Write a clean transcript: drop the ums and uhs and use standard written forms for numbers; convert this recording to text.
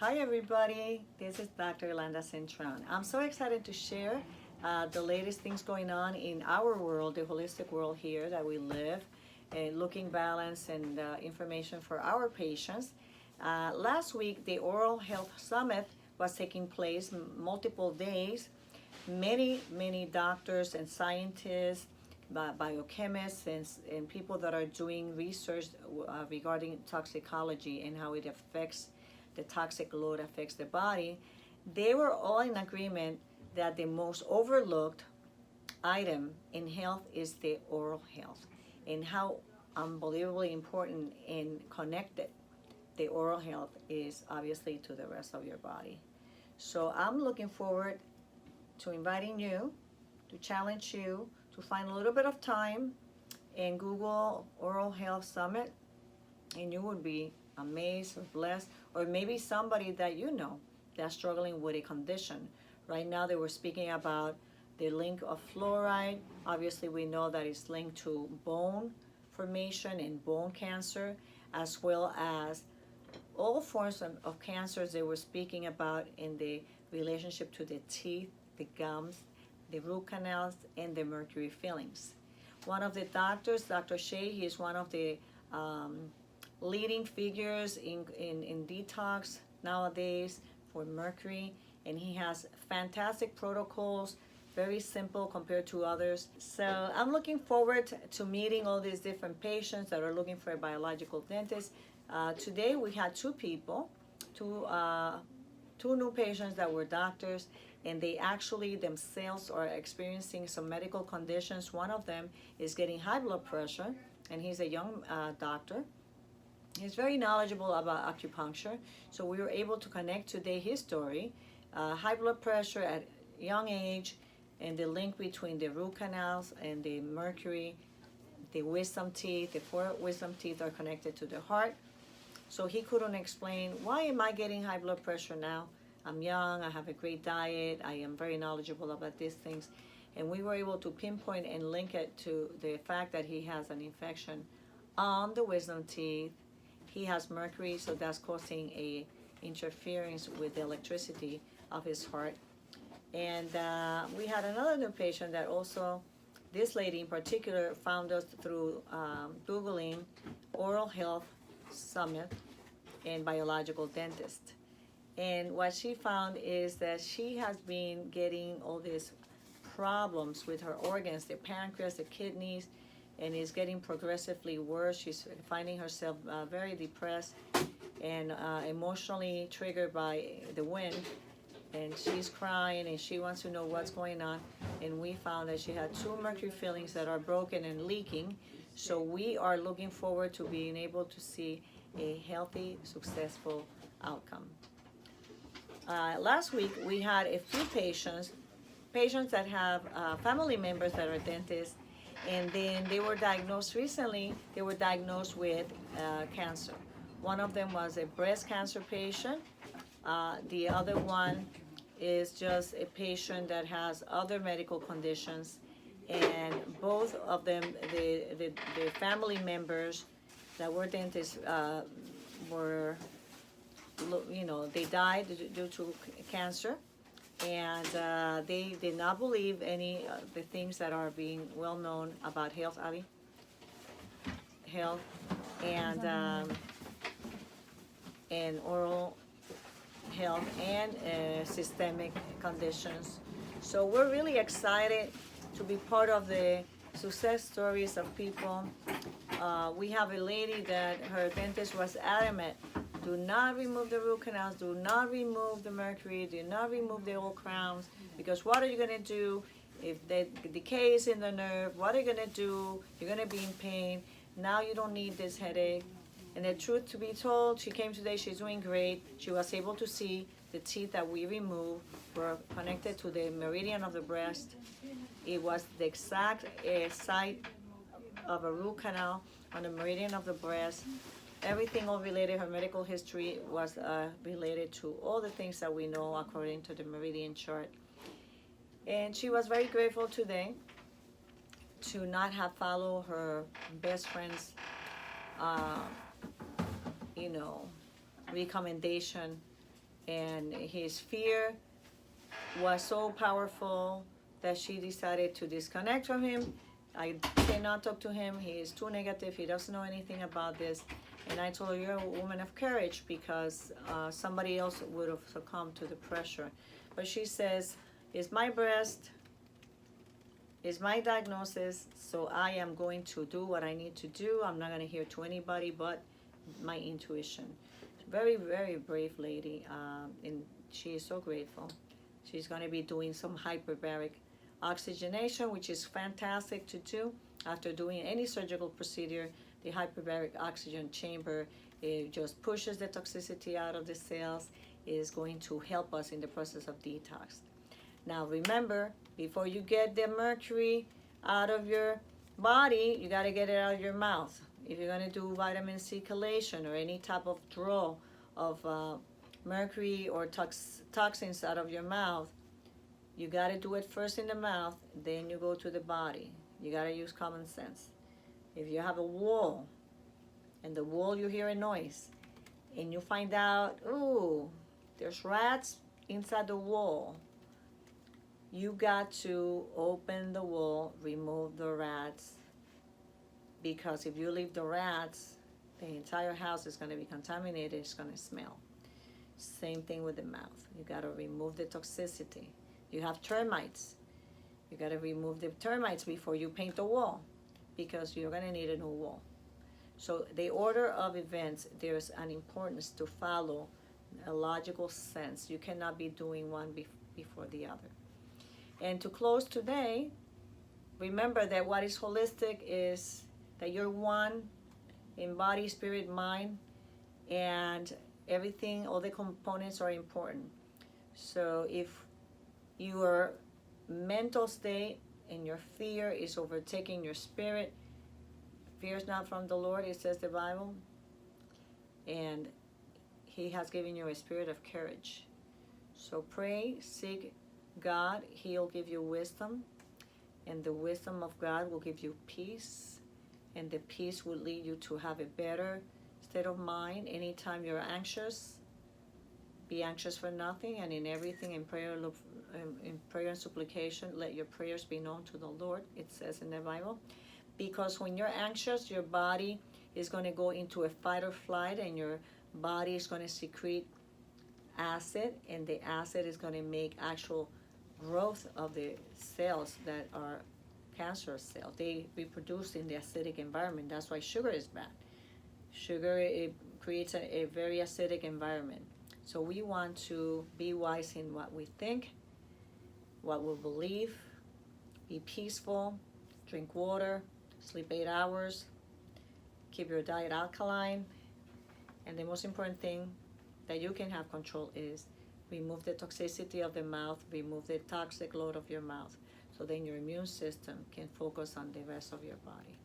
Hi everybody, this is Dr. Yolanda Cintron. I'm so excited to share the latest things going on in our world, the holistic world here that we live, looking balance and information for our patients. Last week, the Oral Health Summit was taking place multiple days. Many doctors and scientists, biochemists, and people that are doing research regarding toxicology and how it affects the toxic load affects the body, they were all in agreement that the most overlooked item in health is the oral health and how unbelievably important and connected the oral health is obviously to the rest of your body. So I'm looking forward to inviting you, to challenge you, to find a little bit of time and Google Oral Health Summit, and you would be amazed or blessed, or maybe somebody that you know that's struggling with a condition. Right now they were speaking about the link of fluoride. Obviously we know that it's linked to bone formation and bone cancer, as well as all forms of cancers they were speaking about in the relationship to the teeth, the gums, the root canals, and the mercury fillings. One of the doctors, Dr. Shea, he is one of the leading figures in detox nowadays for mercury, and he has fantastic protocols, very simple compared to others. So I'm looking forward to meeting all these different patients that are looking for a biological dentist. Today we had two people, two new patients that were doctors, and they actually themselves are experiencing some medical conditions. One of them is getting high blood pressure, and he's a young doctor. He's very knowledgeable about acupuncture, so we were able to connect today his story, high blood pressure at young age, and the link between the root canals and the mercury, the wisdom teeth, the four wisdom teeth are connected to the heart. So he couldn't explain, why am I getting high blood pressure now? I'm young, I have a great diet, I am very knowledgeable about these things. And we were able to pinpoint and link it to the fact that he has an infection on the wisdom teeth. He has mercury, so that's causing a interference with the electricity of his heart. And we had another new patient that also, this lady in particular, found us through Googling Oral Health Summit and Biological Dentist. And what she found is that she has been getting all these problems with her organs, the pancreas, the kidneys, and is getting progressively worse. She's finding herself very depressed and emotionally triggered by the wind, and she's crying and she wants to know what's going on. And we found that she had two mercury fillings that are broken and leaking. So we are looking forward to being able to see a healthy, successful outcome. Last week we had a few patients that have family members that are dentists, and then they were diagnosed recently, they were diagnosed with cancer. One of them was a breast cancer patient. The other one is just a patient that has other medical conditions, and both of them, the family members that were dentists were, they died due to cancer, and they did not believe any of the things that are being well known about health, Ali, health, and oral health and systemic conditions. So we're really excited to be part of the success stories of people. We have a lady that her dentist was adamant, do not remove the root canals, do not remove the mercury, do not remove the old crowns, because what are you going to do if the decay is in the nerve? What are you going to do? You're going to be in pain. Now you don't need this headache. And the truth to be told, she came today, she's doing great. She was able to see the teeth that we removed were connected to the meridian of the breast. It was the exact site of a root canal on the meridian of the breast. Everything all related, her medical history was related to all the things that we know according to the meridian chart. And she was very grateful today to not have followed her best friend's recommendation And his fear was so powerful that she decided to disconnect from him. I cannot talk to him. He is too negative. He doesn't know anything about this. And I told her, you're a woman of courage, because somebody else would have succumbed to the pressure. But she says, it's my breast, it's my diagnosis, so I am going to do what I need to do. I'm not going to hear to anybody but my intuition. Very, very brave lady, and she is so grateful. She's going to be doing some hyperbaric oxygenation, which is fantastic to do. After doing any surgical procedure, the hyperbaric oxygen chamber, it just pushes the toxicity out of the cells. It is going to help us in the process of detox. Now remember, before you get the mercury out of your body, you got to get it out of your mouth. If you're going to do vitamin C chelation or any type of draw of mercury or toxins out of your mouth, you got to do it first in the mouth, then you go to the body. You got to use common sense. If you have a wall, and the wall you hear a noise, and you find out, ooh, there's rats inside the wall, you got to open the wall, remove the rats, because if you leave the rats, the entire house is going to be contaminated, it's going to smell. Same thing with the mouth. You got to remove the toxicity. You have termites. You got to remove the termites before you paint the wall, because you're going to need a new wall. So the order of events, there's an importance to follow a logical sense. You cannot be doing one before the other. And to close today, remember that what is holistic is that you're one in body, spirit, mind, and everything, all the components are important. So if your mental state and your fear is overtaking your spirit, fear is not from the Lord, it says the Bible, and He has given you a spirit of courage. So pray, seek God. He'll give you wisdom, and the wisdom of God will give you peace, and the peace will lead you to have a better state of mind. Anytime you're anxious, be anxious for nothing, and in everything, in prayer and supplication, let your prayers be known to the Lord, it says in the Bible. Because when you're anxious, your body is going to go into a fight or flight, and your body is going to secrete acid, and the acid is going to make actual growth of the cells that are cancer cells. They reproduce in the acidic environment. That's why sugar is bad. Sugar, it creates a very acidic environment. So we want to be wise in what we think, what we believe, be peaceful, drink water, sleep 8 hours, keep your diet alkaline, and the most important thing that you can have control is remove the toxicity of the mouth, remove the toxic load of your mouth, so then your immune system can focus on the rest of your body.